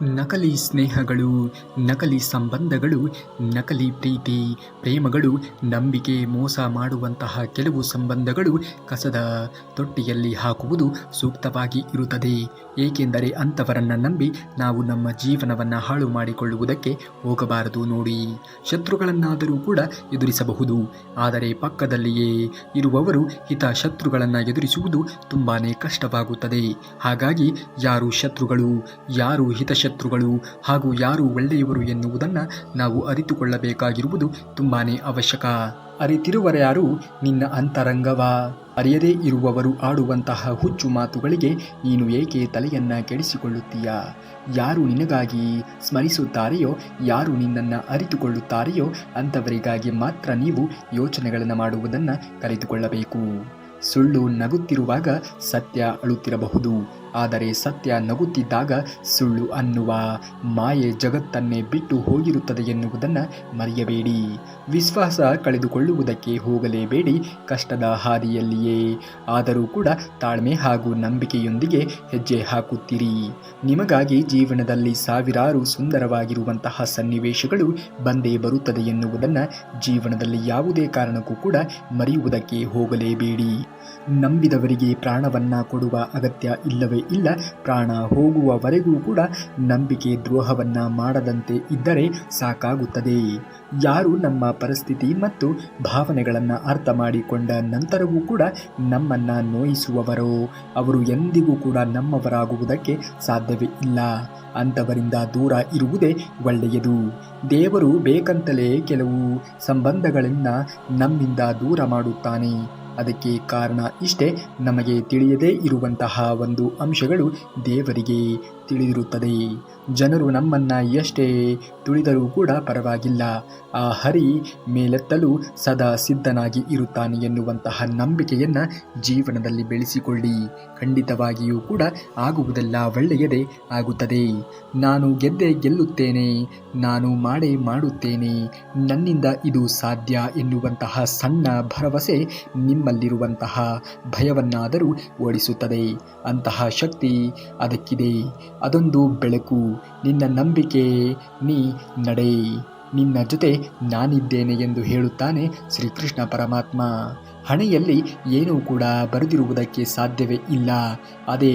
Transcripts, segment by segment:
ನಕಲಿ ಸ್ನೇಹಗಳು, ನಕಲಿ ಸಂಬಂಧಗಳು, ನಕಲಿ ಪ್ರೀತಿ, ಪ್ರೇಮಗಳು, ನಂಬಿಕೆ ಮೋಸ ಮಾಡುವಂತಹ ಕೆಲವು ಸಂಬಂಧಗಳು ಕಸದ ತೊಟ್ಟಿಯಲ್ಲಿ ಹಾಕುವುದು ಸೂಕ್ತವಾಗಿ ಇರುತ್ತದೆ. ಏಕೆಂದರೆ ಅಂಥವರನ್ನು ನಂಬಿ ನಾವು ನಮ್ಮ ಜೀವನವನ್ನು ಹಾಳು ಮಾಡಿಕೊಳ್ಳುವುದಕ್ಕೆ ಹೋಗಬಾರದು. ನೋಡಿ, ಶತ್ರುಗಳನ್ನಾದರೂ ಕೂಡ ಎದುರಿಸಬಹುದು, ಆದರೆ ಪಕ್ಕದಲ್ಲಿಯೇ ಇರುವವರು ಶತ್ರುಗಳನ್ನು ಎದುರಿಸುವುದು ತುಂಬಾ ಕಷ್ಟವಾಗುತ್ತದೆ. ಹಾಗಾಗಿ ಯಾರು ಶತ್ರುಗಳು, ಯಾರು ಹಿತಶತ್ರುಗಳು ಹಾಗೂ ಯಾರು ಒಳ್ಳೆಯವರು ಎನ್ನುವುದನ್ನು ನಾವು ಅರಿತುಕೊಳ್ಳಬೇಕಾಗಿರುವುದು ತುಂಬಾ ಅವಶ್ಯಕ. ಅರಿತಿರುವರ್ಯಾರು ನಿನ್ನ ಅಂತರಂಗವ, ಅರಿಯದೇ ಇರುವವರು ಆಡುವಂತಹ ಹುಚ್ಚು ಮಾತುಗಳಿಗೆ ನೀನು ಏಕೆ ತಲೆಯನ್ನು ಕೆಡಿಸಿಕೊಳ್ಳುತ್ತೀಯಾ? ಯಾರು ನಿನಗಾಗಿ ಸ್ಮರಿಸುತ್ತಾರೆಯೋ, ಯಾರು ನಿನ್ನನ್ನು ಅರಿತುಕೊಳ್ಳುತ್ತಾರೆಯೋ ಅಂಥವರಿಗಾಗಿ ಮಾತ್ರ ನೀವು ಯೋಚನೆಗಳನ್ನು ಮಾಡುವುದನ್ನು ಕಲಿತುಕೊಳ್ಳಬೇಕು. ಸುಳ್ಳು ನಗುತ್ತಿರುವಾಗ ಸತ್ಯ ಅಳುತ್ತಿರಬಹುದು, ಆದರೆ ಸತ್ಯ ನಗುತ್ತಿದ್ದಾಗ ಸುಳ್ಳು ಅನ್ನುವ ಮಾಯೆ ಜಗತ್ತನ್ನೇ ಬಿಟ್ಟು ಹೋಗಿರುತ್ತದೆ ಎನ್ನುವುದನ್ನು ಮರೆಯಬೇಡಿ. ವಿಶ್ವಾಸ ಕಳೆದುಕೊಳ್ಳುವುದಕ್ಕೆ ಹೋಗಲೇಬೇಡಿ. ಕಷ್ಟದ ಹಾದಿಯಲ್ಲಿಯೇ ಆದರೂ ಕೂಡ ತಾಳ್ಮೆ ಹಾಗೂ ನಂಬಿಕೆಯೊಂದಿಗೆ ಹೆಜ್ಜೆ ಹಾಕುತ್ತೀರಿ. ನಿಮಗಾಗಿ ಜೀವನದಲ್ಲಿ ಸಾವಿರಾರು ಸುಂದರವಾಗಿರುವಂತಹ ಸನ್ನಿವೇಶಗಳು ಬಂದೇ ಬರುತ್ತದೆ ಎನ್ನುವುದನ್ನು ಜೀವನದಲ್ಲಿ ಯಾವುದೇ ಕಾರಣಕ್ಕೂ ಕೂಡ ಮರೆಯುವುದಕ್ಕೆ ಹೋಗಲೇಬೇಡಿ. ನಂಬಿದವರಿಗೆ ಪ್ರಾಣವನ್ನು ಕೊಡುವ ಅಗತ್ಯ ಇಲ್ಲವೇ ಇಲ್ಲ. ಪ್ರಾಣ ಹೋಗುವವರೆಗೂ ಕೂಡ ನಂಬಿಕೆ ದ್ರೋಹವನ್ನು ಮಾಡದಂತೆ ಇದ್ದರೆ ಸಾಕಾಗುತ್ತದೆ. ಯಾರು ನಮ್ಮ ಪರಿಸ್ಥಿತಿ ಮತ್ತು ಭಾವನೆಗಳನ್ನು ಅರ್ಥ ಮಾಡಿಕೊಂಡ ನಂತರವೂ ಕೂಡ ನಮ್ಮನ್ನು ನೋಯಿಸುವವರೋ ಅವರು ಎಂದಿಗೂ ಕೂಡ ನಮ್ಮವರಾಗುವುದಕ್ಕೆ ಸಾಧ್ಯವೇ ಇಲ್ಲ. ಅಂಥವರಿಂದ ದೂರ ಇರುವುದೇ ಒಳ್ಳೆಯದು. ದೇವರು ಬೇಕಂತಲೇ ಕೆಲವು ಸಂಬಂಧಗಳನ್ನು ನಮ್ಮಿಂದ ದೂರ ಮಾಡುತ್ತಾನೆ. ಅದಕ್ಕೆ ಕಾರಣ ಇಷ್ಟೇ, ನಮಗೆ ತಿಳಿಯದೇ ಇರುವಂತಹ ಒಂದು ಅಂಶಗಳು ದೇವರಿಗೆ ತಿಳಿದಿರುತ್ತದೆ. ಜನರು ನಮ್ಮನ್ನು ಎಷ್ಟೇ ತುಳಿದರೂ ಕೂಡ ಪರವಾಗಿಲ್ಲ, ಆ ಹರಿ ಮೇಲೆತ್ತಲು ಸದಾ ಸಿದ್ಧನಾಗಿ ಇರುತ್ತಾನೆ ಎನ್ನುವಂತಹ ನಂಬಿಕೆಯನ್ನು ಜೀವನದಲ್ಲಿ ಬೆಳೆಸಿಕೊಳ್ಳಿ. ಖಂಡಿತವಾಗಿಯೂ ಕೂಡ ಆಗುವುದೆಲ್ಲ ಒಳ್ಳೆಯದೇ ಆಗುತ್ತದೆ. ನಾನು ಗೆದ್ದೇ ಗೆಲ್ಲುತ್ತೇನೆ, ನಾನು ಮಾಡೇ ಮಾಡುತ್ತೇನೆ, ನನ್ನಿಂದ ಇದು ಸಾಧ್ಯ ಎನ್ನುವಂತಹ ಸಣ್ಣ ಭರವಸೆ ನಿಮ್ಮಲ್ಲಿರುವಂತಹ ಭಯವನ್ನಾದರೂ ಓಡಿಸುತ್ತದೆ. ಅಂತಹ ಶಕ್ತಿ ಅದಕ್ಕಿದೆ. ಅದೊಂದು ಬೆಳಕು. ನಿನ್ನ ನಂಬಿಕೆ ನೀ ನಡೆ, ನಿನ್ನ ಜೊತೆ ನಾನಿದ್ದೇನೆ ಎಂದು ಹೇಳುತ್ತಾನೆ ಶ್ರೀಕೃಷ್ಣ ಪರಮಾತ್ಮ. ಹಣೆಯಲ್ಲಿ ಏನೂ ಕೂಡ ಬರೆದಿರುವುದಕ್ಕೆ ಸಾಧ್ಯವೇ ಇಲ್ಲ, ಅದೇ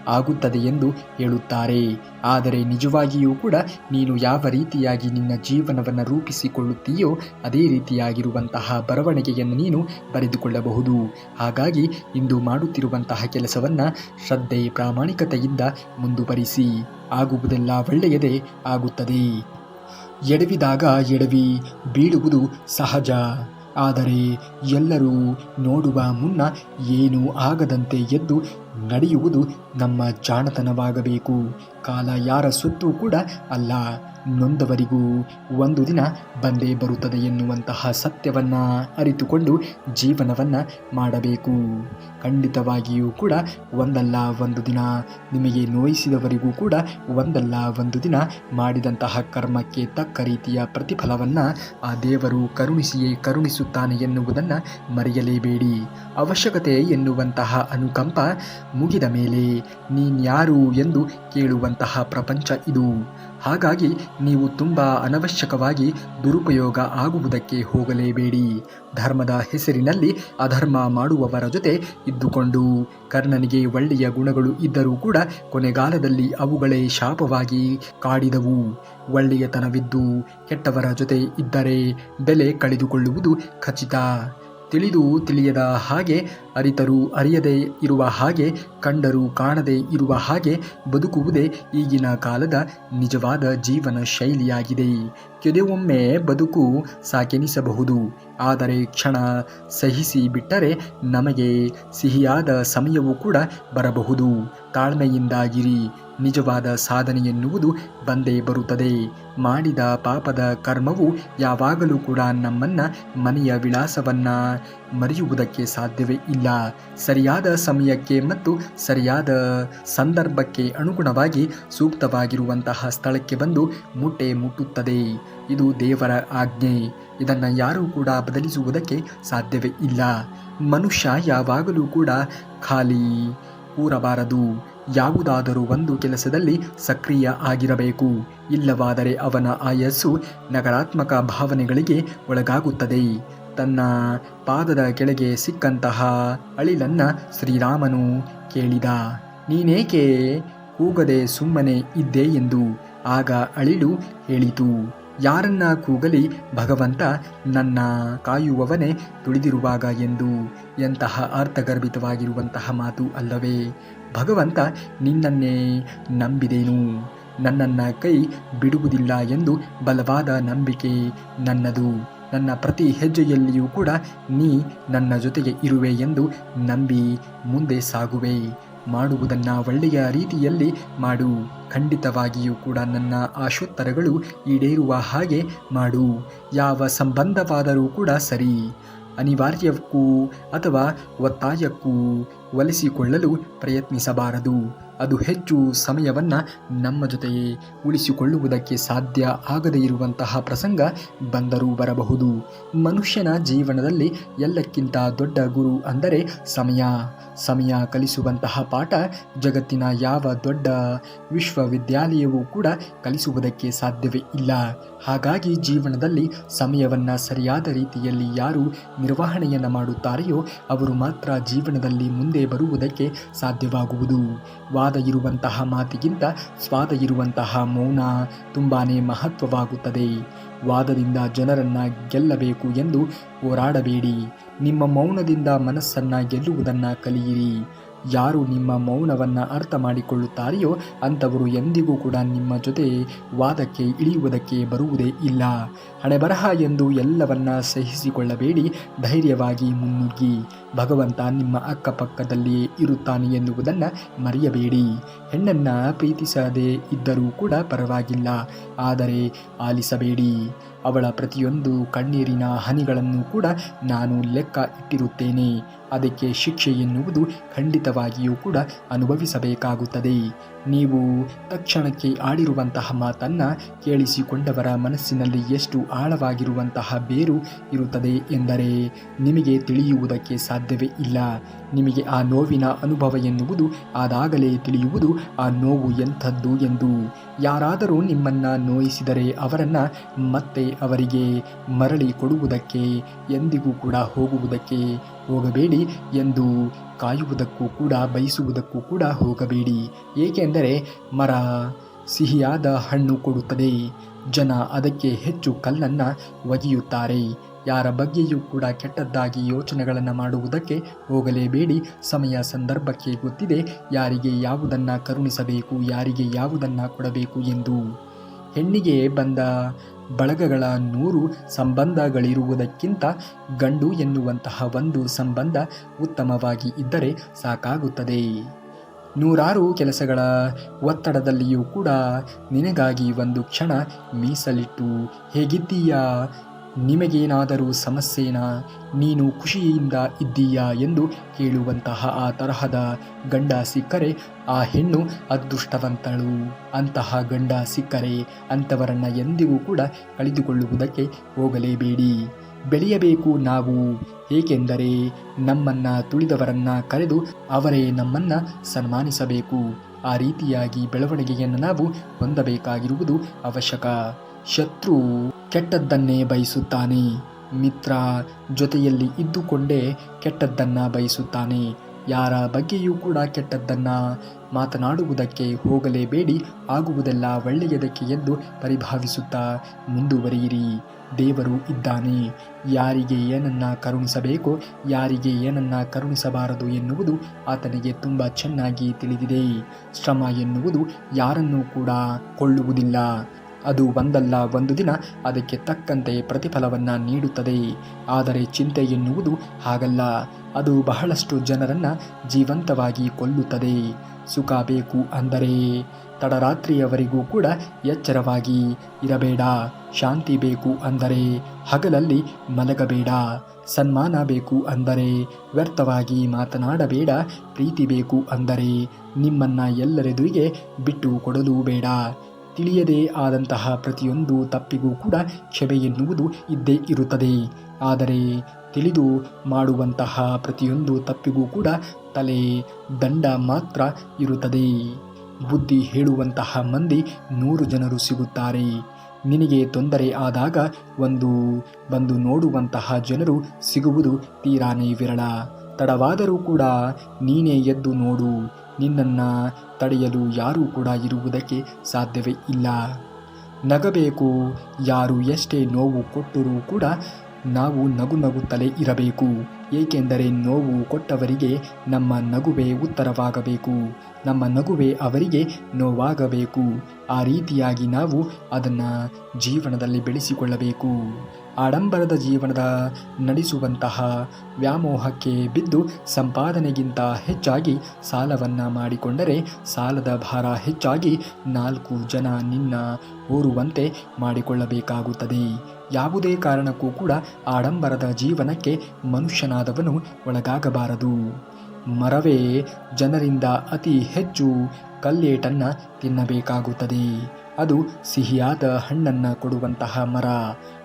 ಆಗುತ್ತದೆ ಎಂದು ಹೇಳುತ್ತಾರೆ. ಆದರೆ ನಿಜವಾಗಿಯೂ ಕೂಡ ನೀನು ಯಾವ ರೀತಿಯಾಗಿ ನಿನ್ನ ಜೀವನವನ್ನು ರೂಪಿಸಿಕೊಳ್ಳುತ್ತೀಯೋ ಅದೇ ರೀತಿಯಾಗಿರುವಂತಹ ಬರವಣಿಗೆಯನ್ನು ನೀನು ಬರೆದುಕೊಳ್ಳಬಹುದು. ಹಾಗಾಗಿ ಇಂದು ಮಾಡುತ್ತಿರುವಂತಹ ಕೆಲಸವನ್ನು ಶ್ರದ್ಧೆ ಪ್ರಾಮಾಣಿಕತೆಯಿಂದ ಮುಂದುವರಿಸಿ. ಆಗುವುದೆಲ್ಲ ಒಳ್ಳೆಯದೇ ಆಗುತ್ತದೆ. ಎಡವಿದಾಗ ಎಡವಿ ಬೀಳುವುದು ಸಹಜ, ಆದರೆ ಎಲ್ಲರೂ ನೋಡುವ ಮುನ್ನ ಏನೂ ಆಗದಂತೆ ಎದ್ದು ನಡೆಯುವುದು ನಮ್ಮ ಜಾಣತನವಾಗಬೇಕು. ಕಾಲ ಯಾರ ಸೊತ್ತು ಕೂಡ ಅಲ್ಲ, ನೊಂದವರಿಗೂ ಒಂದು ದಿನ ಬಂದೇ ಬರುತ್ತದೆ ಎನ್ನುವಂತಹ ಸತ್ಯವನ್ನು ಅರಿತುಕೊಂಡು ಜೀವನವನ್ನು ಮಾಡಬೇಕು. ಖಂಡಿತವಾಗಿಯೂ ಕೂಡ ಒಂದಲ್ಲ ಒಂದು ದಿನ ನಿಮಗೆ ನೋಯಿಸಿದವರಿಗೂ ಕೂಡ ಒಂದಲ್ಲ ಒಂದು ದಿನ ಮಾಡಿದಂತಹ ಕರ್ಮಕ್ಕೆ ತಕ್ಕ ರೀತಿಯ ಪ್ರತಿಫಲವನ್ನು ಆ ದೇವರು ಕರುಣಿಸಿಯೇ ಕರುಣಿಸುತ್ತಾನೆ ಎನ್ನುವುದನ್ನು ಮರೆಯಲೇಬೇಡಿ. ಅವಶ್ಯಕತೆ ಎನ್ನುವಂತಹ ಅನುಕಂಪ ಮುಗಿದ ಮೇಲೆ ನೀನ್ಯಾರು ಎಂದು ಕೇಳುವಂತಹ ಪ್ರಪಂಚ ಇದು. ಹಾಗಾಗಿ ನೀವು ತುಂಬ ಅನವಶ್ಯಕವಾಗಿ ದುರುಪಯೋಗ ಆಗುವುದಕ್ಕೆ ಹೋಗಲೇಬೇಡಿ. ಧರ್ಮದ ಹೆಸರಿನಲ್ಲಿ ಅಧರ್ಮ ಮಾಡುವವರ ಜೊತೆ ಇದ್ದುಕೊಂಡು ಕರ್ಣನಿಗೆ ಒಳ್ಳೆಯ ಗುಣಗಳು ಇದ್ದರೂ ಕೂಡ ಕೊನೆಗಾಲದಲ್ಲಿ ಅವುಗಳೇ ಶಾಪವಾಗಿ ಕಾಡಿದವು. ಒಳ್ಳೆಯತನವಿದ್ದು ಕೆಟ್ಟವರ ಜೊತೆ ಇದ್ದರೆ ಬೆಲೆ ಕಳೆದುಕೊಳ್ಳುವುದು ಖಚಿತ. ತಿಳಿದು ತಿಳಿಯದ ಹಾಗೆ, ಅರಿತರೂ ಅರಿಯದೇ ಇರುವ ಹಾಗೆ, ಕಂಡರೂ ಕಾಣದೇ ಇರುವ ಹಾಗೆ ಬದುಕುವುದೇ ಈಗಿನ ಕಾಲದ ನಿಜವಾದ ಜೀವನ ಶೈಲಿಯಾಗಿದೆ. ಕೆಲವೊಮ್ಮೆ ಬದುಕು ಸಾಕೆನಿಸಬಹುದು, ಆದರೆ ಕ್ಷಣ ಸಹಿಸಿ ಬಿಟ್ಟರೆ ನಮಗೆ ಸಿಹಿಯಾದ ಸಮಯವೂ ಕೂಡ ಬರಬಹುದು. ತಾಳ್ಮೆಯಿಂದಾಗಿರಿ. ನಿಜವಾದ ಸಾಧನೆ ಎನ್ನುವುದು ಬಂದೇ ಬರುತ್ತದೆ. ಮಾಡಿದ ಪಾಪದ ಕರ್ಮವು ಯಾವಾಗಲೂ ಕೂಡ ನಮ್ಮನ್ನು ಮನೆಯ ವಿಳಾಸವನ್ನು ಮರೆಯುವುದಕ್ಕೆ ಸಾಧ್ಯವೇ ಇಲ್ಲ. ಸರಿಯಾದ ಸಮಯಕ್ಕೆ ಮತ್ತು ಸರಿಯಾದ ಸಂದರ್ಭಕ್ಕೆ ಅನುಗುಣವಾಗಿ ಸೂಕ್ತವಾಗಿರುವಂತಹ ಸ್ಥಳಕ್ಕೆ ಬಂದು ಮುಟ್ಟುತ್ತದೆ. ಇದು ದೇವರ ಆಜ್ಞೆ. ಇದನ್ನು ಯಾರೂ ಕೂಡ ಬದಲಿಸುವುದಕ್ಕೆ ಸಾಧ್ಯವೇ ಇಲ್ಲ. ಮನುಷ್ಯ ಯಾವಾಗಲೂ ಕೂಡ ಖಾಲಿ ಕೂರಬಾರದು. ಯಾವುದಾದರೂ ಒಂದು ಕೆಲಸದಲ್ಲಿ ಸಕ್ರಿಯ ಆಗಿರಬೇಕು. ಇಲ್ಲವಾದರೆ ಅವನ ಆಯಸ್ಸು ನಕಾರಾತ್ಮಕ ಭಾವನೆಗಳಿಗೆ ಒಳಗಾಗುತ್ತದೆ. ತನ್ನ ಪಾದದ ಕೆಳಗೆ ಸಿಕ್ಕಂತಹ ಅಳಿಲನ್ನ ಶ್ರೀರಾಮನು ಕೇಳಿದ, ನೀನೇಕೆ ಕೂಗದೆ ಸುಮ್ಮನೆ ಇದ್ದೆ ಎಂದು. ಆಗ ಅಳಿಲು ಹೇಳಿತು, ಯಾರನ್ನ ಕೂಗಲಿ, ಭಗವಂತ ನನ್ನ ಕಾಯುವವನೇ ತುಳಿದಿರುವಾಗ ಎಂದು. ಎಂತಹ ಅರ್ಥಗರ್ಭಿತವಾಗಿರುವಂತಹ ಮಾತು ಅಲ್ಲವೇ? ಭಗವಂತ ನಿನ್ನನ್ನೇ ನಂಬಿದೆನು, ನನ್ನನ್ನು ಕೈ ಬಿಡುವುದಿಲ್ಲ ಎಂದು ಬಲವಾದ ನಂಬಿಕೆ ನನ್ನದು. ನನ್ನ ಪ್ರತಿ ಹೆಜ್ಜೆಯಲ್ಲಿಯೂ ಕೂಡ ನೀ ನನ್ನ ಜೊತೆಗೆ ಇರುವೆ ಎಂದು ನಂಬಿ ಮುಂದೆ ಸಾಗುವೆ. ಮಾಡುವುದನ್ನು ಒಳ್ಳೆಯ ರೀತಿಯಲ್ಲಿ ಮಾಡು. ಖಂಡಿತವಾಗಿಯೂ ಕೂಡ ನನ್ನ ಆಶೋತ್ತರಗಳು ಈಡೇರುವ ಹಾಗೆ ಮಾಡು. ಯಾವ ಸಂಬಂಧವಾದರೂ ಕೂಡ ಸರಿ, ಅನಿವಾರ್ಯಕ್ಕೂ ಅಥವಾ ಒತ್ತಾಯಕ್ಕೂ ಒಲಿಸಿಕೊಳ್ಳಲು ಪ್ರಯತ್ನಿಸಬಾರದು. ಅದು ಹೆಚ್ಚು ಸಮಯವನ್ನು ನಮ್ಮ ಜೊತೆಯೇ ಉಳಿಸಿಕೊಳ್ಳುವುದಕ್ಕೆ ಸಾಧ್ಯ ಆಗದೇ ಇರುವಂತಹ ಪ್ರಸಂಗ ಬಂದರೂ ಬರಬಹುದು. ಮನುಷ್ಯನ ಜೀವನದಲ್ಲಿ ಎಲ್ಲಕ್ಕಿಂತ ದೊಡ್ಡ ಗುರು ಅಂದರೆ ಸಮಯ. ಸಮಯ ಕಲಿಸುವಂತಹ ಪಾಠ ಜಗತ್ತಿನ ಯಾವ ದೊಡ್ಡ ವಿಶ್ವವಿದ್ಯಾಲಯವೂ ಕೂಡ ಕಲಿಸುವುದಕ್ಕೆ ಸಾಧ್ಯವೇ ಇಲ್ಲ. ಹಾಗಾಗಿ ಜೀವನದಲ್ಲಿ ಸಮಯವನ್ನು ಸರಿಯಾದ ರೀತಿಯಲ್ಲಿ ಯಾರು ನಿರ್ವಹಣೆಯನ್ನು ಮಾಡುತ್ತಾರೆಯೋ ಅವರು ಮಾತ್ರ ಜೀವನದಲ್ಲಿ ಮುಂದೆ ಬರುವುದಕ್ಕೆ ಸಾಧ್ಯವಾಗುವುದು. ವಾದ ಇರುವಂತಹ ಮಾತಿಗಿಂತ ಸ್ವಾದ ಇರುವಂತಹ ಮೌನ ತುಂಬಾ ಮಹತ್ವವಾಗುತ್ತದೆ. ವಾದದಿಂದ ಜನರನ್ನು ಗೆಲ್ಲಬೇಕು ಎಂದು ಹೋರಾಡಬೇಡಿ. ನಿಮ್ಮ ಮೌನದಿಂದ ಮನಸ್ಸನ್ನು ಗೆಲ್ಲುವುದನ್ನು ಕಲಿಯಿರಿ. ಯಾರು ನಿಮ್ಮ ಮೌನವನ್ನು ಅರ್ಥ ಮಾಡಿಕೊಳ್ಳುತ್ತಾರೆಯೋ ಅಂಥವರು ಎಂದಿಗೂ ಕೂಡ ನಿಮ್ಮ ಜೊತೆ ವಾದಕ್ಕೆ ಇಳಿಯುವುದಕ್ಕೆ ಬರುವುದೇ ಇಲ್ಲ. ಹಣೆಬರಹ ಎಂದು ಎಲ್ಲವನ್ನ ಸಹಿಸಿಕೊಳ್ಳಬೇಡಿ. ಧೈರ್ಯವಾಗಿ ಮುನ್ನುಗ್ಗಿ. ಭಗವಂತ ನಿಮ್ಮ ಅಕ್ಕಪಕ್ಕದಲ್ಲಿಯೇ ಇರುತ್ತಾನೆ ಎನ್ನುವುದನ್ನು ಮರೆಯಬೇಡಿ. ಹೆಣ್ಣನ್ನು ಪ್ರೀತಿಸದೇ ಇದ್ದರೂ ಕೂಡ ಪರವಾಗಿಲ್ಲ, ಆದರೆ ಆಲಿಸಬೇಡಿ. ಅವಳ ಪ್ರತಿಯೊಂದು ಕಣ್ಣೀರಿನ ಹನಿಗಳನ್ನು ಕೂಡ ನಾನು ಲೆಕ್ಕ ಇಟ್ಟಿರುತ್ತೇನೆ. ಅದಕ್ಕೆ ಶಿಕ್ಷೆ ಎನ್ನುವುದು ಖಂಡಿತವಾಗಿಯೂ ಕೂಡ ಅನುಭವಿಸಬೇಕಾಗುತ್ತದೆ. ನೀವು ತಕ್ಷಣಕ್ಕೆ ಆಡಿರುವಂತಹ ಮಾತನ್ನು ಕೇಳಿಸಿಕೊಂಡವರ ಮನಸ್ಸಿನಲ್ಲಿ ಎಷ್ಟು ಆಳವಾಗಿರುವಂತಹ ಬೇರು ಇರುತ್ತದೆ ಎಂದರೆ ನಿಮಗೆ ತಿಳಿಯುವುದಕ್ಕೆ ಸಾಧ್ಯವೇ ಇಲ್ಲ. ನಿಮಗೆ ಆ ನೋವಿನ ಅನುಭವ ಎನ್ನುವುದು ಆದಾಗಲೇ ತಿಳಿಯುವುದು ಆ ನೋವು ಎಂಥದ್ದು ಎಂದು. ಯಾರಾದರೂ ನಿಮ್ಮನ್ನು ನೋಯಿಸಿದರೆ ಅವರನ್ನು ಮತ್ತೆ ಅವರಿಗೆ ಮರಳಿ ಕೊಡುವುದಕ್ಕೆ ಎಂದಿಗೂ ಕೂಡ ಹೋಗಬೇಡಿ ಎಂದು ಕಾಯುವುದಕ್ಕೂ ಕೂಡ ಬಯಸುವುದಕ್ಕೂ ಕೂಡ ಹೋಗಬೇಡಿ. ಏಕೆಂದರೆ ಮರ ಸಿಹಿಯಾದ ಹಣ್ಣು ಕೊಡುತ್ತದೆ, ಜನ ಅದಕ್ಕೆ ಹೆಚ್ಚು ಕಲ್ಲನ್ನು ಒಗೆಯುತ್ತಾರೆ. ಯಾರ ಬಗ್ಗೆಯೂ ಕೂಡ ಕೆಟ್ಟದ್ದಾಗಿ ಯೋಚನೆಗಳನ್ನು ಮಾಡುವುದಕ್ಕೆ ಹೋಗಲೇಬೇಡಿ. ಸಮಯ ಸಂದರ್ಭಕ್ಕೆ ಗೊತ್ತಿದೆ ಯಾರಿಗೆ ಯಾವುದನ್ನು ಕರುಣಿಸಬೇಕು, ಯಾರಿಗೆ ಯಾವುದನ್ನು ಕೊಡಬೇಕು ಎಂದು. ಹೆಣ್ಣಿಗೆ ಬಂದ ಬಳಗಗಳ 100 ಸಂಬಂಧಗಳಿರುವುದಕ್ಕಿಂತ ಗಂಡು ಎನ್ನುವಂತಹ ಒಂದು ಸಂಬಂಧ ಉತ್ತಮವಾಗಿ ಇದ್ದರೆ ಸಾಕಾಗುತ್ತದೆ. 100 ಕೆಲಸಗಳ ಒತ್ತಡದಲ್ಲಿಯೂ ಕೂಡ ನಿನಗಾಗಿ ಒಂದು ಕ್ಷಣ ಮೀಸಲಿಟ್ಟು, ಹೇಗಿದ್ದೀಯಾ, ನಿಮಗೇನಾದರೂ ಸಮಸ್ಯೆನಾ, ನೀನು ಖುಷಿಯಿಂದ ಇದ್ದೀಯಾ ಎಂದು ಕೇಳುವಂತಹ ಆ ತರಹದ ಗಂಡ ಸಿಕ್ಕರೆ ಆ ಹೆಣ್ಣು ಅದೃಷ್ಟವಂತಳು. ಅಂತಹ ಗಂಡ ಸಿಕ್ಕರೆ ಅಂಥವರನ್ನು ಎಂದಿಗೂ ಕೂಡ ಕಳೆದುಕೊಳ್ಳುವುದಕ್ಕೆ ಹೋಗಲೇಬೇಡಿ. ಬೆಳೆಯಬೇಕು ನಾವು. ಏಕೆಂದರೆ ನಮ್ಮನ್ನು ತುಳಿದವರನ್ನು ಕರೆದು ಅವರೇ ನಮ್ಮನ್ನು ಸನ್ಮಾನಿಸಬೇಕು. ಆ ರೀತಿಯಾಗಿ ಬೆಳವಣಿಗೆಯನ್ನು ನಾವು ಹೊಂದಬೇಕಾಗಿರುವುದು ಅವಶ್ಯಕ. ಶತ್ರು ಕೆಟ್ಟದ್ದನ್ನೇ ಬಯಸುತ್ತಾನೆ, ಮಿತ್ರ ಜೊತೆಯಲ್ಲಿ ಇದ್ದುಕೊಂಡೇ ಕೆಟ್ಟದ್ದನ್ನು ಬಯಸುತ್ತಾನೆ. ಯಾರ ಬಗ್ಗೆಯೂ ಕೂಡ ಕೆಟ್ಟದ್ದನ್ನು ಮಾತನಾಡುವುದಕ್ಕೆ ಹೋಗಲೇಬೇಡಿ. ಆಗುವುದೆಲ್ಲ ಒಳ್ಳೆಯದಕ್ಕೆ ಎಂದು ಪರಿಭಾವಿಸುತ್ತಾ ಮುಂದುವರಿಯಿರಿ. ದೇವರು ಇದ್ದಾನೆ. ಯಾರಿಗೆ ಏನನ್ನು ಕರುಣಿಸಬೇಕೋ, ಯಾರಿಗೆ ಏನನ್ನು ಕರುಣಿಸಬಾರದು ಎನ್ನುವುದು ಆತನಿಗೆ ತುಂಬ ಚೆನ್ನಾಗಿ ತಿಳಿದಿದೆ. ಶ್ರಮ ಎನ್ನುವುದು ಯಾರನ್ನೂ ಕೂಡ ಕೊಳ್ಳುವುದಿಲ್ಲ. ಅದು ಒಂದಲ್ಲ ಒಂದು ದಿನ ಅದಕ್ಕೆ ತಕ್ಕಂತೆ ಪ್ರತಿಫಲವನ್ನು ನೀಡುತ್ತದೆ. ಆದರೆ ಚಿಂತೆ ಎನ್ನುವುದು ಹಾಗಲ್ಲ. ಅದು ಬಹಳಷ್ಟು ಜನರನ್ನು ಜೀವಂತವಾಗಿ ಕೊಲ್ಲುತ್ತದೆ. ಸುಖ ಬೇಕು ಅಂದರೆ ತಡರಾತ್ರಿಯವರೆಗೂ ಕೂಡ ಎಚ್ಚರವಾಗಿ ಇರಬೇಡ. ಶಾಂತಿ ಬೇಕು ಅಂದರೆ ಹಗಲಲ್ಲಿ ಮಲಗಬೇಡ. ಸನ್ಮಾನ ಬೇಕು ಅಂದರೆ ವ್ಯರ್ಥವಾಗಿ ಮಾತನಾಡಬೇಡ. ಪ್ರೀತಿ ಬೇಕು ಅಂದರೆ ನಿಮ್ಮನ್ನು ಎಲ್ಲರೆದುರಿಗೆ ಬಿಟ್ಟು ಕೊಡಲು ಬೇಡ. ತಿಳಿಯದೇ ಆದಂತಹ ಪ್ರತಿಯೊಂದು ತಪ್ಪಿಗೂ ಕೂಡ ಕ್ಷಮೆ ಎನ್ನುವುದು ಇದ್ದೇ ಇರುತ್ತದೆ. ಆದರೆ ತಿಳಿದು ಮಾಡುವಂತಹ ಪ್ರತಿಯೊಂದು ತಪ್ಪಿಗೂ ಕೂಡ ತಲೆ ದಂಡ ಮಾತ್ರ ಇರುತ್ತದೆ. ಬುದ್ಧಿ ಹೇಳುವಂತಹ ಮಂದಿ 100 ಜನರು ಸಿಗುತ್ತಾರೆ. ನಿನಗೆ ತೊಂದರೆ ಆದಾಗ ಬಂದು ನೋಡುವಂತಹ ಜನರು ಸಿಗುವುದು ತೀರಾನೇ ವಿರಳ. ತಡವಾದರೂ ಕೂಡ ನೀನೇ ಎದ್ದು ನೋಡು. ನಿನ್ನನ್ನು ತಡೆಯಲು ಯಾರೂ ಕೂಡ ಇರುವುದಕ್ಕೆ ಸಾಧ್ಯವೇ ಇಲ್ಲ. ನಗಬೇಕು. ಯಾರು ಎಷ್ಟೇ ನೋವು ಕೊಟ್ಟರೂ ಕೂಡ ನಾವು ನಗುತ್ತಲೇ ಇರಬೇಕು. ಏಕೆಂದರೆ ನೋವು ಕೊಟ್ಟವರಿಗೆ ನಮ್ಮ ನಗುವೇ ಉತ್ತರವಾಗಬೇಕು, ನಮ್ಮ ನಗುವೇ ಅವರಿಗೆ ನೋವಾಗಬೇಕು. ಆ ರೀತಿಯಾಗಿ ನಾವು ಅದನ್ನು ಜೀವನದಲ್ಲಿ ಬೆಳೆಸಿಕೊಳ್ಳಬೇಕು. ಆಡಂಬರದ ಜೀವನದ ನಡೆಸುವಂತಹ ವ್ಯಾಮೋಹಕ್ಕೆ ಬಿದ್ದು ಸಂಪಾದನೆಗಿಂತ ಹೆಚ್ಚಾಗಿ ಸಾಲವನ್ನು ಮಾಡಿಕೊಂಡರೆ ಸಾಲದ ಭಾರ ಹೆಚ್ಚಾಗಿ 4 ಜನ ನಿನ್ನ ಹೊರುವಂತೆ ಮಾಡಿಕೊಳ್ಳಬೇಕಾಗುತ್ತದೆ. ಯಾವುದೇ ಕಾರಣಕ್ಕೂ ಕೂಡ ಆಡಂಬರದ ಜೀವನಕ್ಕೆ ಮನುಷ್ಯನಾದವನು ಒಳಗಾಗಬಾರದು. ಮರವೇ ಜನರಿಂದ ಅತಿ ಹೆಚ್ಚು ಕಲ್ಲೇಟನ್ನು ತಿನ್ನಬೇಕಾಗುತ್ತದೆ. ಅದು ಸಿಹಿಯಾದ ಹಣ್ಣನ್ನು ಕೊಡುವಂತಹ ಮರ.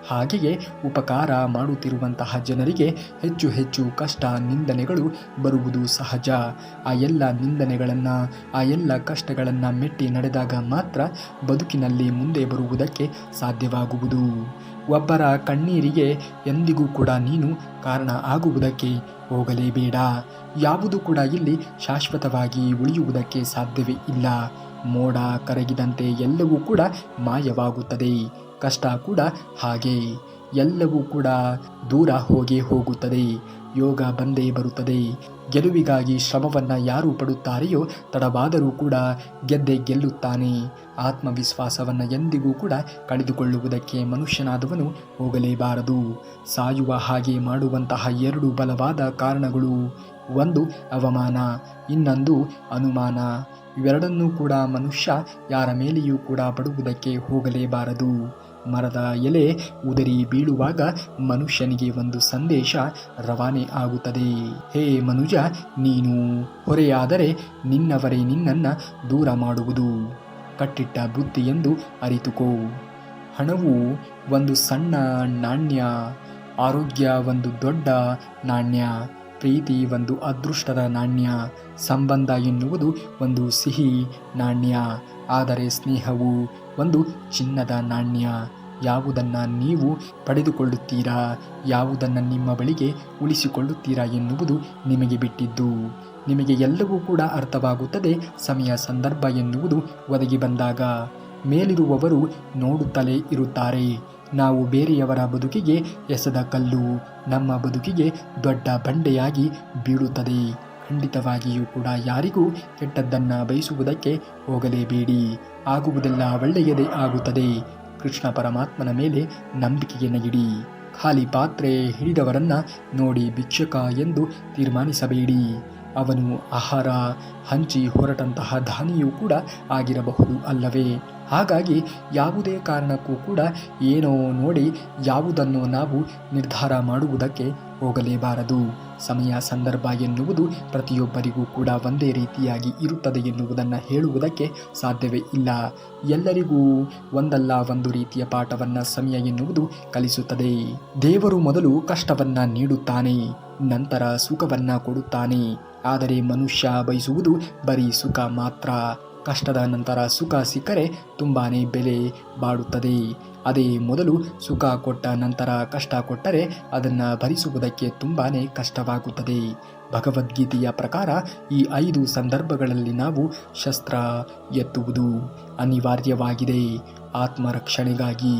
ಹಾಗೆಯೇ ಉಪಕಾರ ಮಾಡುತ್ತಿರುವಂತಹ ಜನರಿಗೆ ಹೆಚ್ಚು ಹೆಚ್ಚು ಕಷ್ಟ ನಿಂದನೆಗಳು ಬರುವುದು ಸಹಜ. ಆ ಎಲ್ಲ ನಿಂದನೆಗಳನ್ನು, ಆ ಎಲ್ಲ ಕಷ್ಟಗಳನ್ನು ಮೆಟ್ಟಿ ನಡೆದಾಗ ಮಾತ್ರ ಬದುಕಿನಲ್ಲಿ ಮುಂದೆ ಬರುವುದಕ್ಕೆ ಸಾಧ್ಯವಾಗುವುದು. ಒಬ್ಬರ ಕಣ್ಣೀರಿಗೆ ಎಂದಿಗೂ ಕೂಡ ನೀನು ಕಾರಣ ಆಗುವುದಕ್ಕೆ ಹೋಗಲೇಬೇಡ. ಯಾವುದು ಕೂಡ ಇಲ್ಲಿ ಶಾಶ್ವತವಾಗಿ ಉಳಿಯುವುದಕ್ಕೆ ಸಾಧ್ಯವೇ ಇಲ್ಲ. ಮೋಡ ಕರಗಿದಂತೆ ಎಲ್ಲವೂ ಕೂಡ ಮಾಯವಾಗುತ್ತದೆ. ಕಷ್ಟ ಕೂಡ ಹಾಗೆ, ಎಲ್ಲವೂ ಕೂಡ ದೂರ ಹೋಗುತ್ತದೆ. ಯೋಗ ಬಂದೇ ಬರುತ್ತದೆ. ಗೆಲುವಿಗಾಗಿ ಶ್ರಮವನ್ನು ಯಾರು ಪಡುತ್ತಾರೆಯೋ ತಡವಾದರೂ ಕೂಡ ಗೆಲ್ಲುತ್ತಾನೆ. ಆತ್ಮವಿಶ್ವಾಸವನ್ನು ಎಂದಿಗೂ ಕೂಡ ಕಳೆದುಕೊಳ್ಳುವುದಕ್ಕೆ ಮನುಷ್ಯನಾದವನು ಹೋಗಲೇಬಾರದು. ಸಾಯುವ ಹಾಗೆ ಮಾಡುವಂತಹ 2 ಬಲವಾದ ಕಾರಣಗಳು, ಒಂದು ಅವಮಾನ, ಇನ್ನೊಂದು ಅನುಮಾನ. ಇವೆರಡನ್ನೂ ಕೂಡ ಮನುಷ್ಯ ಯಾರ ಮೇಲೆಯೂ ಕೂಡ ಪಡುವುದಕ್ಕೆ ಹೋಗಲೇಬಾರದು. ಮರದ ಎಲೆ ಉದರಿ ಬೀಳುವಾಗ ಮನುಷ್ಯನಿಗೆ ಒಂದು ಸಂದೇಶ ರವಾನೆ ಆಗುತ್ತದೆ. ಹೇ ಮನುಜ, ನೀನು ಹೊರೆಯಾದರೆ ನಿನ್ನವರೇ ನಿನ್ನನ್ನು ದೂರ ಮಾಡುವುದು ಕಟ್ಟಿಟ್ಟ ಬುತ್ತಿ ಎಂದು ಅರಿತುಕೋ. ಹಣವು ಒಂದು ಸಣ್ಣ ನಾಣ್ಯ, ಆರೋಗ್ಯ ಒಂದು ದೊಡ್ಡ ನಾಣ್ಯ, ಪ್ರೀತಿ ಒಂದು ಅದೃಷ್ಟದ ನಾಣ್ಯ, ಸಂಬಂಧ ಎನ್ನುವುದು ಒಂದು ಸಿಹಿ ನಾಣ್ಯ, ಆದರೆ ಸ್ನೇಹವು ಒಂದು ಚಿನ್ನದ ನಾಣ್ಯ. ಯಾವುದನ್ನು ನೀವು ಪಡೆದುಕೊಳ್ಳುತ್ತೀರಾ, ಯಾವುದನ್ನು ನಿಮ್ಮ ಬಳಿಗೆ ಉಳಿಸಿಕೊಳ್ಳುತ್ತೀರಾ ಎನ್ನುವುದು ನಿಮಗೆ ಬಿಟ್ಟಿದ್ದು. ನಿಮಗೆ ಎಲ್ಲವೂ ಕೂಡ ಅರ್ಥವಾಗುತ್ತದೆ ಸಮಯ ಸಂದರ್ಭ ಎನ್ನುವುದು ಒದಗಿ ಬಂದಾಗ. ಮೇಲಿರುವವರು ನೋಡುತ್ತಲೇ ಇರುತ್ತಾರೆ. ನಾವು ಬೇರೆಯವರ ಬದುಕಿಗೆ ಎಸೆದ ಕಲ್ಲು ನಮ್ಮ ಬದುಕಿಗೆ ದೊಡ್ಡ ಬಂಡೆಯಾಗಿ ಬೀಳುತ್ತದೆ. ಖಂಡಿತವಾಗಿಯೂ ಕೂಡ ಯಾರಿಗೂ ಕೆಟ್ಟದ್ದನ್ನು ಬಯಸುವುದಕ್ಕೆ ಹೋಗಲೇಬೇಡಿ. ಆಗುವುದೆಲ್ಲ ಒಳ್ಳೆಯದೇ ಆಗುತ್ತದೆ. ಕೃಷ್ಣ ಪರಮಾತ್ಮನ ಮೇಲೆ ನಂಬಿಕೆಯನ್ನು ಇಡಿ. ಖಾಲಿ ಪಾತ್ರೆ ಹಿಡಿದವರನ್ನು ನೋಡಿ ಭಿಕ್ಷುಕ ಎಂದು ತೀರ್ಮಾನಿಸಬೇಡಿ. ಅವನು ಆಹಾರ ಹಂಚಿ ಹೊರಟಂತಹ ದಾನಿಯೂ ಕೂಡ ಆಗಿರಬಹುದು ಅಲ್ಲವೇ? ಹಾಗಾಗಿ ಯಾವುದೇ ಕಾರಣಕ್ಕೂ ಕೂಡ ಏನೋ ನೋಡಿ ಯಾವುದನ್ನು ನಾವು ನಿರ್ಧಾರ ಮಾಡುವುದಕ್ಕೆ ಹೋಗಲೇಬಾರದು. ಸಮಯ ಸಂದರ್ಭ ಎನ್ನುವುದು ಪ್ರತಿಯೊಬ್ಬರಿಗೂ ಕೂಡ ಒಂದೇ ರೀತಿಯಾಗಿ ಇರುತ್ತದೆ ಎನ್ನುವುದನ್ನು ಹೇಳುವುದಕ್ಕೆ ಸಾಧ್ಯವೇ ಇಲ್ಲ. ಎಲ್ಲರಿಗೂ ಒಂದಲ್ಲ ಒಂದು ರೀತಿಯ ಪಾಠವನ್ನು ಸಮಯ ಎನ್ನುವುದು ಕಲಿಸುತ್ತದೆ. ದೇವರು ಮೊದಲು ಕಷ್ಟವನ್ನು ನೀಡುತ್ತಾನೆ, ನಂತರ ಸುಖವನ್ನು ಕೊಡುತ್ತಾನೆ. ಆದರೆ ಮನುಷ್ಯ ಬಯಸುವುದು ಬರೀ ಸುಖ ಮಾತ್ರ. ಕಷ್ಟದ ನಂತರ ಸುಖ ಸಿಕ್ಕರೆ ತುಂಬಾನೇ ಬೆಲೆ ಬಾಳುತ್ತದೆ. ಅದೇ ಮೊದಲು ಸುಖ ಕೊಟ್ಟ ನಂತರ ಕಷ್ಟ ಕೊಟ್ಟರೆ ಅದನ್ನು ಭರಿಸುವುದಕ್ಕೆ ತುಂಬಾನೇ ಕಷ್ಟವಾಗುತ್ತದೆ. ಭಗವದ್ಗೀತೆಯ ಪ್ರಕಾರ ಈ 5 ಸಂದರ್ಭಗಳಲ್ಲಿ ನಾವು ಶಸ್ತ್ರ ಎತ್ತುವುದು ಅನಿವಾರ್ಯವಾಗಿದೆ. ಆತ್ಮರಕ್ಷಣೆಗಾಗಿ,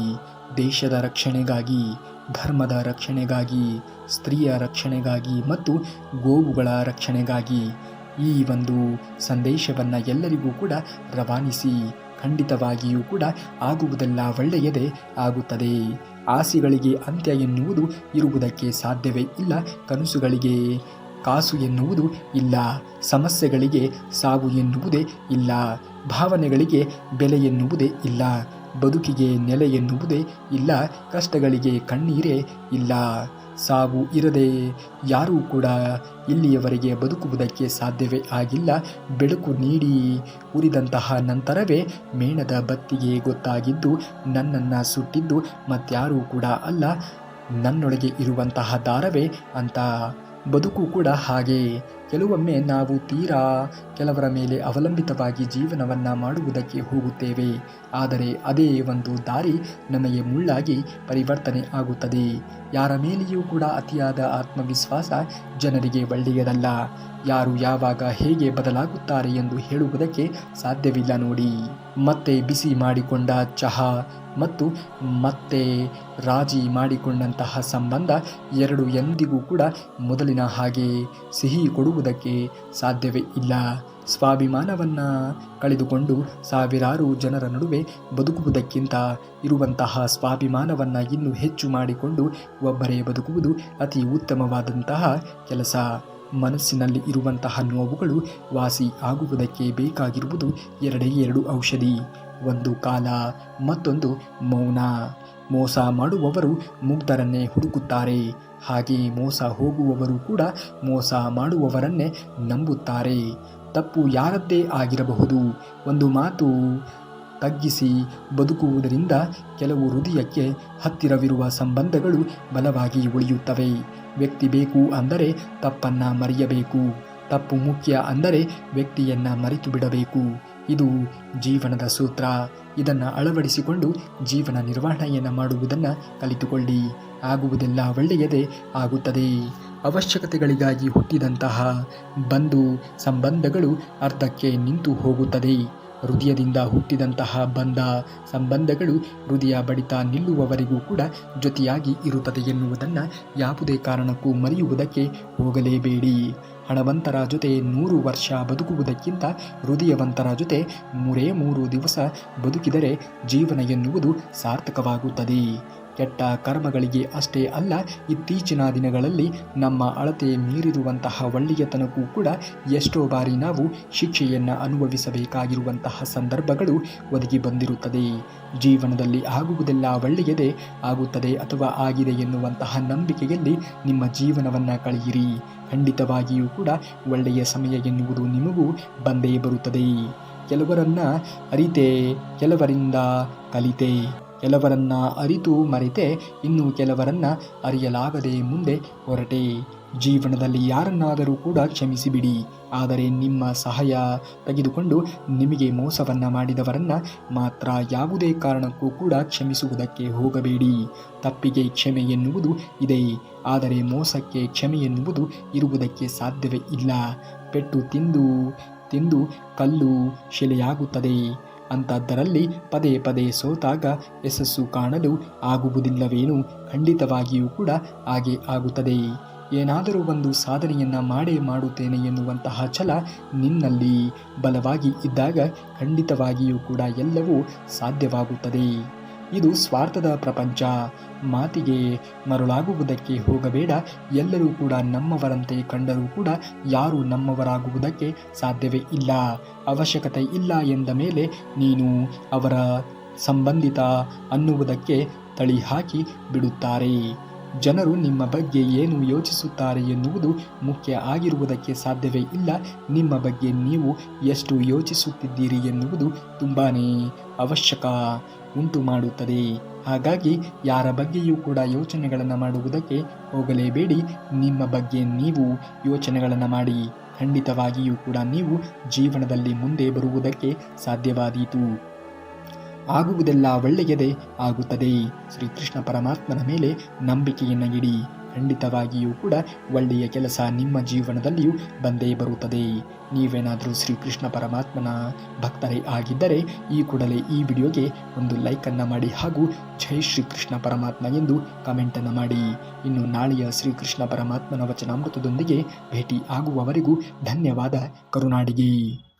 ದೇಶದ ರಕ್ಷಣೆಗಾಗಿ, ಧರ್ಮದ ರಕ್ಷಣೆಗಾಗಿ, ಸ್ತ್ರೀಯ ರಕ್ಷಣೆಗಾಗಿ ಮತ್ತು ಗೋವುಗಳ ರಕ್ಷಣೆಗಾಗಿ ಈ ಒಂದು ಸಂದೇಶವನ್ನು ಎಲ್ಲರಿಗೂ ಕೂಡ ರವಾನಿಸಿ. ಖಂಡಿತವಾಗಿಯೂ ಕೂಡ ಆಗುವುದೆಲ್ಲ ಒಳ್ಳೆಯದೇ ಆಗುತ್ತದೆ. ಆಸೆಗಳಿಗೆ ಅಂತ್ಯ ಎನ್ನುವುದು ಇರುವುದಕ್ಕೆ ಸಾಧ್ಯವೇ ಇಲ್ಲ. ಕನಸುಗಳಿಗೆ ಕಾಸು ಎನ್ನುವುದು ಇಲ್ಲ. ಸಮಸ್ಯೆಗಳಿಗೆ ಸಾವು ಎನ್ನುವುದೇ ಇಲ್ಲ. ಭಾವನೆಗಳಿಗೆ ಬೆಲೆ ಎನ್ನುವುದೇ ಇಲ್ಲ. ಬದುಕಿಗೆ ನೆಲೆ ಎನ್ನುವುದೇ ಇಲ್ಲ. ಕಷ್ಟಗಳಿಗೆ ಕಣ್ಣೀರೇ ಇಲ್ಲ. ಸಾವು ಇರದೆ ಯಾರೂ ಕೂಡ ಇಲ್ಲಿಯವರೆಗೆ ಬದುಕುವುದಕ್ಕೆ ಸಾಧ್ಯವೇ ಆಗಿಲ್ಲ. ಬೆಳಕು ನೀಡಿ ಉರಿದಂತಹ ನಂತರವೇ ಮೇಣದ ಬತ್ತಿಗೆ ಗೊತ್ತಾಗಿದ್ದು ನನ್ನನ್ನು ಸುಟ್ಟಿದ್ದು ಮತ್ಯಾರೂ ಕೂಡ ಅಲ್ಲ, ನನ್ನೊಳಗೆ ಇರುವಂತಹ ದಾರವೇ ಅಂತ. ಬದುಕು ಕೂಡ ಹಾಗೆ. ಕೆಲವೊಮ್ಮೆ ನಾವು ತೀರಾ ಕೆಲವರ ಮೇಲೆ ಅವಲಂಬಿತವಾಗಿ ಜೀವನವನ್ನು ಮಾಡುವುದಕ್ಕೆ ಹೋಗುತ್ತೇವೆ. ಆದರೆ ಅದೇ ಒಂದು ದಾರಿ ನಮಗೆ ಮುಳ್ಳಾಗಿ ಪರಿವರ್ತನೆ ಆಗುತ್ತದೆ. ಯಾರ ಮೇಲೆಯೂ ಕೂಡ ಅತಿಯಾದ ಆತ್ಮವಿಶ್ವಾಸ ಜನರಿಗೆ ಒಳ್ಳೆಯದಲ್ಲ. ಯಾರು ಯಾವಾಗ ಹೇಗೆ ಬದಲಾಗುತ್ತಾರೆ ಎಂದು ಹೇಳುವುದಕ್ಕೆ ಸಾಧ್ಯವಿಲ್ಲ ನೋಡಿ. ಮತ್ತೆ ಬಿಸಿ ಮಾಡಿಕೊಂಡ ಚಹಾ ಮತ್ತು ಮತ್ತೆ ರಾಜಿ ಮಾಡಿಕೊಂಡಂತಹ ಸಂಬಂಧ ಎರಡು ಎಂದಿಗೂ ಕೂಡ ಮೊದಲಿನ ಹಾಗೆ ಸಿಹಿ ಕೊಡುವುದಕ್ಕೆ ಸಾಧ್ಯವೇ ಇಲ್ಲ. ಸ್ವಾಭಿಮಾನವನ್ನು ಕಳೆದುಕೊಂಡು ಸಾವಿರಾರು ಜನರ ನಡುವೆ ಬದುಕುವುದಕ್ಕಿಂತ ಇರುವಂತಹ ಸ್ವಾಭಿಮಾನವನ್ನು ಇನ್ನೂ ಹೆಚ್ಚು ಮಾಡಿಕೊಂಡು ಒಬ್ಬರೇ ಬದುಕುವುದು ಅತಿ ಉತ್ತಮವಾದಂತಹ ಕೆಲಸ. ಮನಸ್ಸಿನಲ್ಲಿ ಇರುವಂತಹ ನೋವುಗಳು ವಾಸಿ ಆಗುವುದಕ್ಕೆ ಬೇಕಾಗಿರುವುದು ಎರಡೇ ಎರಡು ಔಷಧಿ. ಒಂದು ಕಾಲ, ಮತ್ತೊಂದು ಮೌನ. ಮೋಸ ಮಾಡುವವರು ಮುಗ್ಧರನ್ನೇ ಹುಡುಕುತ್ತಾರೆ. ಹಾಗೆ ಮೋಸ ಹೋಗುವವರು ಕೂಡ ಮೋಸ ಮಾಡುವವರನ್ನೇ ನಂಬುತ್ತಾರೆ. ತಪ್ಪು ಯಾರದ್ದೇ ಆಗಿರಬಹುದು. ಒಂದು ಮಾತು ತಗ್ಗಿಸಿ ಬದುಕುವುದರಿಂದ ಕೆಲವು ಹೃದಯಕ್ಕೆ ಹತ್ತಿರವಿರುವ ಸಂಬಂಧಗಳು ಬಲವಾಗಿ ಉಳಿಯುತ್ತವೆ. ವ್ಯಕ್ತಿ ಬೇಕು ಅಂದರೆ ತಪ್ಪನ್ನು ಮರೆಯಬೇಕು. ತಪ್ಪು ಮುಖ್ಯ ಅಂದರೆ ವ್ಯಕ್ತಿಯನ್ನು ಮರೆತು ಬಿಡಬೇಕು. ಇದು ಜೀವನದ ಸೂತ್ರ. ಇದನ್ನು ಅಳವಡಿಸಿಕೊಂಡು ಜೀವನ ನಿರ್ವಹಣೆಯನ್ನು ಮಾಡುವುದನ್ನು ಕಲಿತುಕೊಳ್ಳಿ. ಆಗುವುದೆಲ್ಲ ಒಳ್ಳೆಯದೇ ಆಗುತ್ತದೆ. ಅವಶ್ಯಕತೆಗಳಿಗಾಗಿ ಹುಟ್ಟಿದಂತಹ ಬಂಧು ಸಂಬಂಧಗಳು ಅರ್ಧಕ್ಕೆ ನಿಂತು ಹೋಗುತ್ತದೆ. ಹೃದಯದಿಂದ ಹುಟ್ಟಿದಂತಹ ಬಂಧ ಸಂಬಂಧಗಳು ಹೃದಯ ಬಡಿತ ನಿಲ್ಲುವವರೆಗೂ ಕೂಡ ಜೊತೆಯಾಗಿ ಇರುತ್ತದೆ ಎನ್ನುವುದನ್ನು ಯಾವುದೇ ಕಾರಣಕ್ಕೂ ಮರೆಯುವುದಕ್ಕೆ ಹೋಗಲೇಬೇಡಿ. ಹಣವಂತರ ಜೊತೆ 100 ವರ್ಷ ಬದುಕುವುದಕ್ಕಿಂತ ಹೃದಯವಂತರ ಜೊತೆ 3 ದಿವಸ ಬದುಕಿದರೆ ಜೀವನ ಎನ್ನುವುದು ಸಾರ್ಥಕವಾಗುತ್ತದೆ. ಕೆಟ್ಟ ಕರ್ಮಗಳಿಗೆ ಅಷ್ಟೇ ಅಲ್ಲ, ಇತ್ತೀಚಿನ ದಿನಗಳಲ್ಲಿ ನಮ್ಮ ಅಳತೆ ಮೀರಿರುವಂತಹ ಒಳ್ಳೆಯತನಕ್ಕೂ ಕೂಡ ಎಷ್ಟೋ ಬಾರಿ ನಾವು ಶಿಕ್ಷೆಯನ್ನು ಅನುಭವಿಸಬೇಕಾಗಿರುವಂತಹ ಸಂದರ್ಭಗಳು ಒದಗಿ ಬಂದಿರುತ್ತದೆ. ಜೀವನದಲ್ಲಿ ಆಗುವುದೆಲ್ಲ ಒಳ್ಳೆಯದೇ ಆಗುತ್ತದೆ ಅಥವಾ ಆಗಿದೆ ಎನ್ನುವಂತಹ ನಂಬಿಕೆಯಲ್ಲಿ ನಿಮ್ಮ ಜೀವನವನ್ನು ಕಳೆಯಿರಿ. ಖಂಡಿತವಾಗಿಯೂ ಕೂಡ ಒಳ್ಳೆಯ ಸಮಯ ಎನ್ನುವುದು ನಿಮಗೂ ಬಂದೇ ಬರುತ್ತದೆ. ಕೆಲವರನ್ನ ಅರಿತೆ, ಕೆಲವರಿಂದ ಕಲಿತೆ, ಕೆಲವರನ್ನ ಅರಿತು ಮರೆತೆ, ಇನ್ನು ಕೆಲವರನ್ನ ಅರಿಯಲಾಗದೆ ಮುಂದೆ ಹೊರಟೆ. ಜೀವನದಲ್ಲಿ ಯಾರನ್ನಾದರೂ ಕೂಡ ಕ್ಷಮಿಸಿಬಿಡಿ. ಆದರೆ ನಿಮ್ಮ ಸಹಾಯ ತೆಗೆದುಕೊಂಡು ನಿಮಗೆ ಮೋಸವನ್ನು ಮಾಡಿದವರನ್ನ ಮಾತ್ರ ಯಾವುದೇ ಕಾರಣಕ್ಕೂ ಕೂಡ ಕ್ಷಮಿಸುವುದಕ್ಕೆ ಹೋಗಬೇಡಿ. ತಪ್ಪಿಗೆ ಕ್ಷಮೆ ಎನ್ನುವುದು ಇದೆ, ಆದರೆ ಮೋಸಕ್ಕೆ ಕ್ಷಮೆ ಎನ್ನುವುದು ಇರುವುದಕ್ಕೆ ಸಾಧ್ಯವೇ ಇಲ್ಲ. ಪೆಟ್ಟು ತಿಂದು ಕಲ್ಲು ಶಿಲೆಯಾಗುತ್ತದೆ. ಅಂಥದ್ದರಲ್ಲಿ ಪದೇ ಪದೇ ಸೋತಾಗ ಯಶಸ್ಸು ಕಾಣಲು ಆಗುವುದಿಲ್ಲವೇನು? ಖಂಡಿತವಾಗಿಯೂ ಕೂಡ ಹಾಗೆ ಆಗುತ್ತದೆ. ಏನಾದರೂ ಒಂದು ಸಾಧನೆಯನ್ನು ಮಾಡೇ ಮಾಡುತ್ತೇನೆ ಎನ್ನುವಂತಹ ಛಲ ನಿನ್ನಲ್ಲಿ ಬಲವಾಗಿ ಇದ್ದಾಗ ಖಂಡಿತವಾಗಿಯೂ ಕೂಡ ಎಲ್ಲವೂ ಸಾಧ್ಯವಾಗುತ್ತದೆ. ಇದು ಸ್ವಾರ್ಥದ ಪ್ರಪಂಚ. ಮಾತಿಗೆ ಮರುಳಾಗುವುದಕ್ಕೆ ಹೋಗಬೇಡ. ಎಲ್ಲರೂ ಕೂಡ ನಮ್ಮವರಂತೆ ಕಂಡರೂ ಕೂಡ ಯಾರೂ ನಮ್ಮವರಾಗುವುದಕ್ಕೆ ಸಾಧ್ಯವೇ ಇಲ್ಲ. ಅವಶ್ಯಕತೆ ಇಲ್ಲ ಎಂದ ಮೇಲೆ ನೀನು ಅವರ ಸಂಬಂಧಿತ ಅನ್ನುವುದಕ್ಕೆ ತಳಿ ಹಾಕಿ ಬಿಡುತ್ತಾರೆ. ಜನರು ನಿಮ್ಮ ಬಗ್ಗೆ ಏನು ಯೋಚಿಸುತ್ತಾರೆ ಎನ್ನುವುದು ಮುಖ್ಯ ಆಗಿರುವುದಕ್ಕೆ ಸಾಧ್ಯವೇ ಇಲ್ಲ. ನಿಮ್ಮ ಬಗ್ಗೆ ನೀವು ಎಷ್ಟು ಯೋಚಿಸುತ್ತಿದ್ದೀರಿ ಎನ್ನುವುದು ತುಂಬಾ ಅವಶ್ಯಕ ಉಂಟು ಮಾಡುತ್ತದೆ. ಹಾಗಾಗಿ ಯಾರ ಬಗ್ಗೆಯೂ ಕೂಡ ಯೋಚನೆಗಳನ್ನು ಮಾಡುವುದಕ್ಕೆ ಹೋಗಲೇಬೇಡಿ. ನಿಮ್ಮ ಬಗ್ಗೆ ನೀವು ಯೋಚನೆಗಳನ್ನು ಮಾಡಿ. ಖಂಡಿತವಾಗಿಯೂ ಕೂಡ ನೀವು ಜೀವನದಲ್ಲಿ ಮುಂದೆ ಬರುವುದಕ್ಕೆ ಸಾಧ್ಯವಾದೀತು. ಆಗುವುದೆಲ್ಲ ಒಳ್ಳೆಯದೇ ಆಗುತ್ತದೆ. ಶ್ರೀಕೃಷ್ಣ ಪರಮಾತ್ಮನ ಮೇಲೆ ನಂಬಿಕೆಯನ್ನು ಇಡಿ. ಖಂಡಿತವಾಗಿಯೂ ಕೂಡ ಒಳ್ಳೆಯ ಕೆಲಸ ನಿಮ್ಮ ಜೀವನದಲ್ಲಿಯೂ ಬಂದೇ ಬರುತ್ತದೆ. ನೀವೇನಾದರೂ ಶ್ರೀಕೃಷ್ಣ ಪರಮಾತ್ಮನ ಭಕ್ತರೇ ಆಗಿದ್ದರೆ ಈ ಕೂಡಲೇ ಈ ವಿಡಿಯೋಗೆ ಒಂದು ಲೈಕನ್ನು ಮಾಡಿ ಹಾಗೂ ಜೈ ಶ್ರೀಕೃಷ್ಣ ಪರಮಾತ್ಮ ಎಂದು ಕಮೆಂಟನ್ನು ಮಾಡಿ. ಇನ್ನು ನಾಳೆಯ ಶ್ರೀಕೃಷ್ಣ ಪರಮಾತ್ಮನ ವಚನಾಮೃತದೊಂದಿಗೆ ಭೇಟಿ ಆಗುವವರೆಗೂ ಧನ್ಯವಾದ. ಕರುನಾಡಿಗೆ.